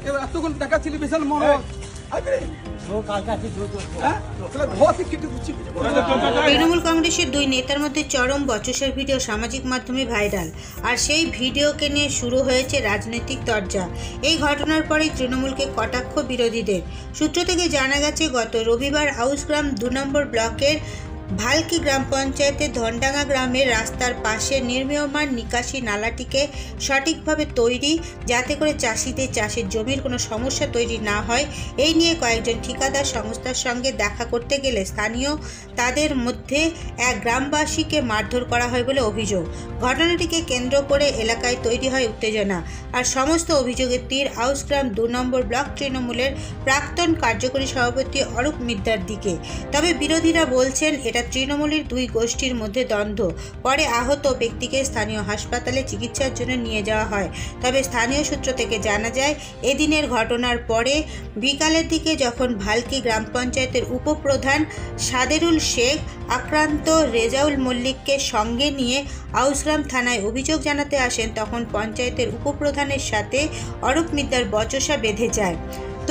এতক্ষণ দেখাচ্ছিলি বিশাল মনে তৃণমূল কংগ্রেসের দুই নেতার মধ্যে চরম বচসার ভিডিও সামাজিক মাধ্যমে ভাইরাল। আর সেই ভিডিওকে নিয়ে শুরু হয়েছে রাজনৈতিক তরজা। এই ঘটনার পরেই তৃণমূলকে কটাক্ষ বিরোধীদের। সূত্র থেকে জানা গেছে, গত রবিবার আউসগ্রাম 2 নম্বর ব্লকের ভালকি গ্রাম পঞ্চায়েতের ধনডাঙ্গা গ্রামের রাস্তার পাশে নির্মীয়মান নিকাশি নালাটিকে সঠিকভাবে তৈরি, যাতে করে চাষিদের চাষের জমির কোনো সমস্যা তৈরি না হয়, এই নিয়ে কয়েকজন ঠিকাদার সংস্থার সঙ্গে দেখা করতে গেলে স্থানীয় তাদের মধ্যে এক গ্রামবাসীকে মারধর করা হয় বলে অভিযোগ। ঘটনাটিকে কেন্দ্র করে এলাকায় তৈরি হয় উত্তেজনা। আর সমস্ত অভিযোগের তীর আউসগ্রাম 2 নম্বর ব্লক তৃণমূলের প্রাক্তন কার্যকরী সভাপতি অরূপ মিদ্দার দিকে। তবে বিরোধীরা বলছেন এটা তৃণমূলের দুই গোষ্ঠীর মধ্যে দ্বন্দ্ব। পরে আহত ব্যক্তিকে স্থানীয় হাসপাতালে চিকিৎসার জন্য নিয়ে যাওয়া হয়। তবে স্থানীয় সূত্র থেকে জানা যায়, এদিনের ঘটনার পরে বিকালের দিকে যখন ভালকি গ্রাম পঞ্চায়েতের উপপ্রধান সাদেরুল শেখ আক্রান্ত রেজাউল মল্লিককে সঙ্গে নিয়ে আউসগ্রাম থানায় অভিযোগ জানাতে আসেন, তখন পঞ্চায়েতের উপপ্রধানের সাথে অরূপ মিদ্দার বচসা বেঁধে যায়।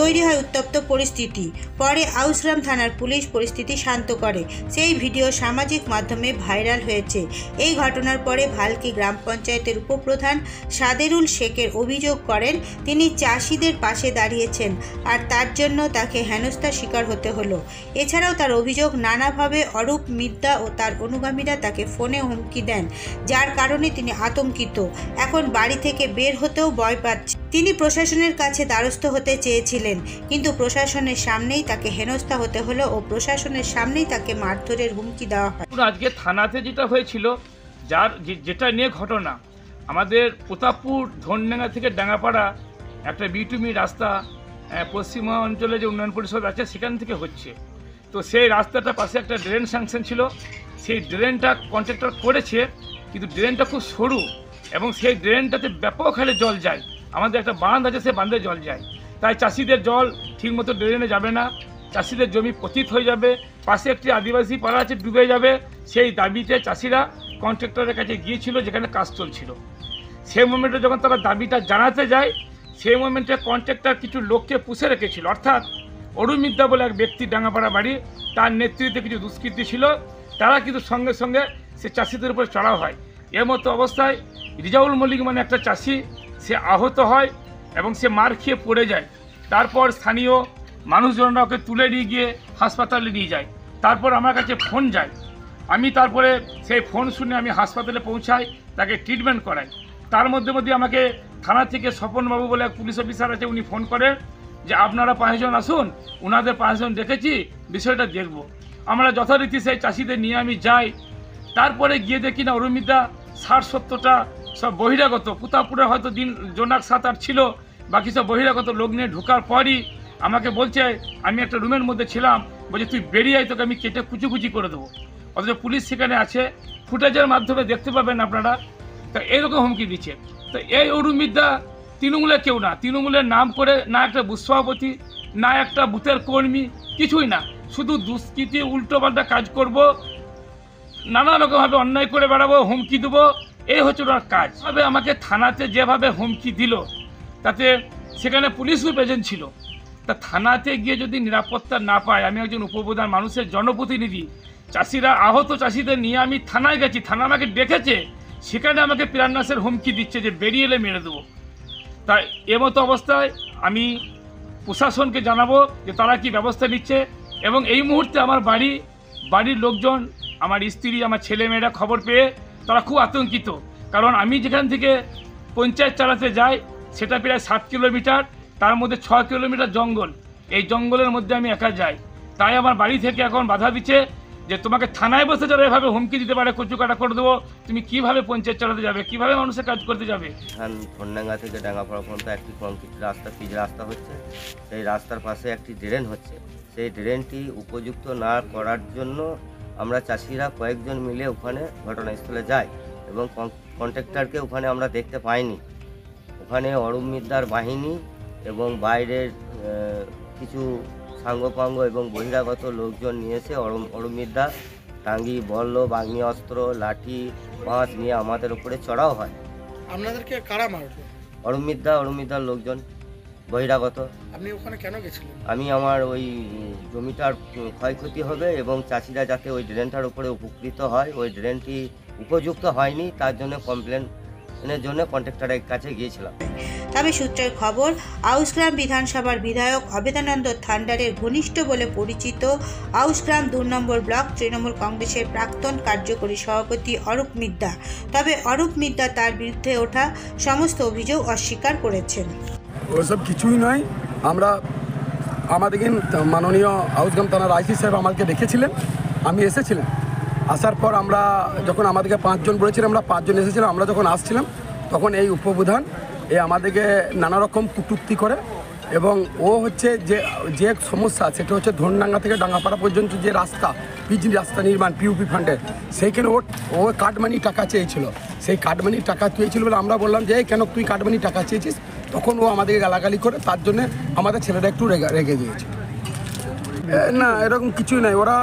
তৈরি হয় উত্তপ্ত পরিস্থিতি। পরে আউসগ্রাম থানার পুলিশ পরিস্থিতি শান্ত করে। সেই ভিডিও সামাজিক মাধ্যমে ভাইরাল হয়েছে। এই ঘটনার পরে ভালকি গ্রাম পঞ্চায়েতের উপপ্রধান সাদেরুল শেখের অভিযোগ করেন, তিনি চাষিদের পাশে দাঁড়িয়েছেন আর তার জন্য তাকে হেনস্থার শিকার হতে হলো। এছাড়াও তার অভিযোগ, নানাভাবে অরূপ মিদ্দা ও তার অনুগামীরা তাকে ফোনে হুমকি দেন, যার কারণে তিনি আতঙ্কিত। এখন বাড়ি থেকে বের হতেও ভয় পাচ্ছে। তিনি প্রশাসনের কাছে দ্বারস্থ হতে চেয়েছিলেন, কিন্তু প্রশাসনের সামনেই তাকে হেনস্থা হতে হলো ও প্রশাসনের সামনেই তাকে মারধরের হুমকি দেওয়া হয়। আজকে থানাতে যেটা হয়েছিল, যেটা নিয়ে ঘটনা, আমাদের প্রতাপপুর ধনডাঙ্গা থেকে ডাঙ্গাপাড়া একটা বিটুমি রাস্তা পশ্চিমাঞ্চলে যে উন্নয়ন পরিষদ আছে সেখান থেকে হচ্ছে। তো সেই রাস্তাটার পাশে একটা ড্রেন স্যাংশন ছিল। সেই ড্রেনটা কন্ট্রাক্টর করেছে, কিন্তু ড্রেনটা খুব সরু এবং সেই ড্রেনটাতে ব্যাপক হারে জল যায়। আমাদের একটা বাঁধ আছে, সে বাঁধে জল যায়। তাই চাষিদের জল ঠিকমতো ড্রেনে যাবে না, চাষিদের জমি পতিত হয়ে যাবে, পাশে একটি আদিবাসী পাড়া আছে, ডুবে যাবে। সেই দাবিতে চাষিরা কন্ট্রাক্টরের কাছে গিয়েছিল, যেখানে কাজ চলছিল। সেই মোমেন্টে যখন তারা দাবিটা জানাতে যায়, সেই মোমেন্টে কন্ট্রাক্টর কিছু লোককে পুষে রেখেছিল, অর্থাৎ অরূপ মিদ্দা বলে এক ব্যক্তি ডাঙ্গাপাড়া বাড়ি, তার নেতৃত্বে কিছু দুষ্কৃতী ছিল। তারা কিন্তু সঙ্গে সঙ্গে সে চাষিদের উপরে চড়াও হয়। এর মতো অবস্থায় রেজাউল মল্লিক মানে একটা চাষি, সে আহত হয় এবং সে মার খেয়ে পড়ে যায়। তারপর স্থানীয় মানুষজনরা ওকে তুলে নিয়ে গিয়ে হাসপাতালে নিয়ে যায়। তারপর আমার কাছে ফোন যায়, আমি তারপরে সেই ফোন শুনে আমি হাসপাতালে পৌঁছাই, তাকে ট্রিটমেন্ট করাই। তার মধ্যে আমাকে থানা থেকে স্বপনবাবু বলে এক পুলিশ অফিসার আছে, উনি ফোন করেন যে আপনারা 5 জন আসুন, ওনাদের 5 জন দেখেছি, বিষয়টা দেখব। আমরা যথারীতি সেই চাষিদের নিয়ে আমি যাই। তারপরে গিয়ে দেখি না অরূপ মিদ্দা 60-70টা সব বহিরাগত, প্রতাপপুরে হয়তো দিন জোনাক 7-8 ছিল, বাকি সব বহিরাগত লোক নিয়ে ঢোকার পরই আমাকে বলছে, আমি একটা রুমের মধ্যে ছিলাম, বলছে তুই বেরিয়ে আয়, তোকে আমি কেটে কুচি করে দেবো। অথচ পুলিশ সেখানে আছে, ফুটেজের মাধ্যমে দেখতে পাবেন আপনারা। তো এইরকম হুমকি দিচ্ছে। তো এই অরূপ মিদ্দা তৃণমূলের কেউ না, তৃণমূলের নাম করে না একটা বুথ সভাপতি, না একটা বুথের কর্মী, কিছুই না। শুধু দুষ্কৃতি উল্টোপাল্টা কাজ করব, নানা রকমভাবে অন্যায় করে বেড়াবো, হুমকি দেবো, এই হচ্ছে ওনার কাজ। তবে আমাকে থানাতে যেভাবে হুমকি দিল, তাতে সেখানে পুলিশও প্রেজেন্ট ছিল। তা থানাতে গিয়ে যদি নিরাপত্তা না পায়, আমি একজন উপপ্রধান, মানুষের জনপ্রতিনিধি, চাষিরা আহত চাষিদের নিয়ে আমি থানায় গেছি, থানা আমাকে ডেকেছে, সেখানে আমাকে প্রাণনাশের হুমকি দিচ্ছে যে বেরিয়ে এলে মেরে দেবো। তাই এমতো অবস্থায় আমি প্রশাসনকে জানাবো যে তারা কি ব্যবস্থা নিচ্ছে। এবং এই মুহূর্তে আমার বাড়ির লোকজন, আমার স্ত্রী, আমার ছেলেমেয়েরা খবর পেয়ে তারা খুব আতঙ্কিত। কারণ আমি যেখান থেকে পঞ্চায়েত চালাতে যাই সেটা প্রায় 7 কিলোমিটার, তার মধ্যে 6 কিলোমিটার জঙ্গল। এই জঙ্গলের মধ্যে আমি একা যাই। তাই আমার বাড়ি থেকে এখন বাধা দিচ্ছে যে তোমাকে থানায় বসে যারা এভাবে হুমকি দিতে পারে, কচুকাটা করে দেবো, তুমি কিভাবে পঞ্চায়েত চালাতে যাবে, কিভাবে মানুষের কাজ করতে যাবে। ধনডাঙ্গা থেকে ডাঙ্গাপাড়া পর্যন্ত একটি কংক্রিট রাস্তা, পিচ রাস্তা হচ্ছে। সেই রাস্তার পাশে একটি ড্রেন হচ্ছে। সেই ড্রেনটি উপযুক্ত না করার জন্য আমরা চাষিরা কয়েকজন মিলে ওখানে ঘটনাস্থলে যাই এবং কন্ট্রাক্টরকে ওখানে আমরা দেখতে পাইনি। ওখানে অরূপ মিদ্দার বাহিনী এবং বাইরের কিছু সাঙ্গপাঙ্গ এবং বহিরাগত লোকজন নিয়েছে। অরূপ মিদ্দা টাঙ্গি, বল্ল, আগ্নেয়াস্ত্র, লাঠি, বাঁশ নিয়ে আমাদের উপরে চড়াও হয়। আপনাদেরকে কারা মারলো? অরূপ মিদ্দার লোকজন। বহিরাগত। আপনি ওখানে কেন গেছিলেন? আমি আমার ওই জমিটার ক্ষয়ক্ষতি হবে এবং চাষিরা যাতে ওই ড্রেনটার উপরে উপকৃত হয়, ওই ড্রেনটি উপযুক্ত হয়নি তার জন্য কমপ্লেনের জন্য কন্ট্রাক্টরের কাছে গিয়েছিলাম। তবে সূত্রের খবর, আউশগ্রাম বিধানসভার বিধায়ক অবেদানন্দ থান্ডারের ঘনিষ্ঠ বলে পরিচিত আউশগ্রাম 2 নম্বর ব্লক তৃণমূল কংগ্রেসের প্রাক্তন কার্যকরী সভাপতি অরূপ মিদ্যা। তবে অরূপ মিদ্যা তার বিরুদ্ধে ওঠা সমস্ত অভিযোগ অস্বীকার করেছেন। ওসব কিছুই নয়। আমাদেরকে মাননীয় আউশগ্রাম থানার আইসি সাহেব আমাকে ডেকেছিলেন, আমি এসেছিলাম। আসার পর আমরা যখন আমাদেরকে 5 জন বলেছিলাম, আমরা 5 জন এসেছিলাম। আমরা যখন আসছিলাম তখন এই উপপ্রধান আমাদেরকে নানা রকম কটূক্তি করে এবং ও হচ্ছে যে সমস্যা সেটা হচ্ছে ধনডাঙ্গা থেকে ডাঙ্গাপাড়া পর্যন্ত যে রাস্তা, পিচ রাস্তা নির্মাণ পিউপি ফান্ডের, সেইখানে ও কাটমানি টাকা চেয়েছিল। সেই কাটমানি টাকা চেয়েছিল বলে আমরা বললাম যে কেন তুই কাটমানি টাকা চেয়েছিস, তখন ও আমাদেরকে গালাগালি করে, তার জন্য আমাদের ছেলেটা একটু রেগে গিয়েছে। না, এরকম কিছুই নাই। ওরা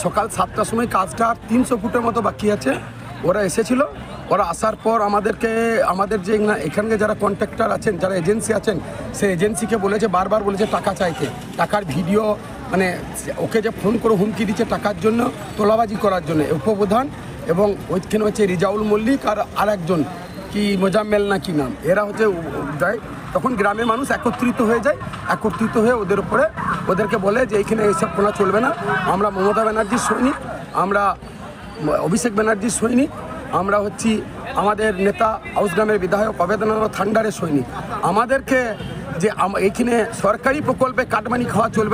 সকাল 7টার সময় কাজটা 300 ফুটের মতো বাকি আছে, ওরা এসেছিল। ওরা আসার পর আমাদের যে এখানকার যারা কন্ট্রাক্টর আছেন, যারা এজেন্সি আছেন, সেই এজেন্সিকে বলেছে, বারবার বলেছে টাকা চাইতে, টাকার ভিডিও, মানে ওকে যে ফোন করে হুমকি দিচ্ছে টাকার জন্য, তোলাবাজি করার জন্য উপপ্রধান এবং ওইখানে হচ্ছে রিজাউল মল্লিক আর একজন কি মোজাম্মেল না কি নাম, এরা হচ্ছে যায়। তখন গ্রামের মানুষ একত্রিত হয়ে ওদেরকে বলে যে এইখানে এইসব কোনা চলবে না। আমরা মমতা ব্যানার্জির সৈনিক, আমরা অভিষেক ব্যানার্জির সৈনিক, আমরা হচ্ছি আমাদের নেতা আউশগ্রামের বিধায়ক অবেদানন্দ থান্ডারের সৈনিক। আমাদেরকে যে এইখানে সরকারি প্রকল্পে কাটমানি খাওয়া চলবে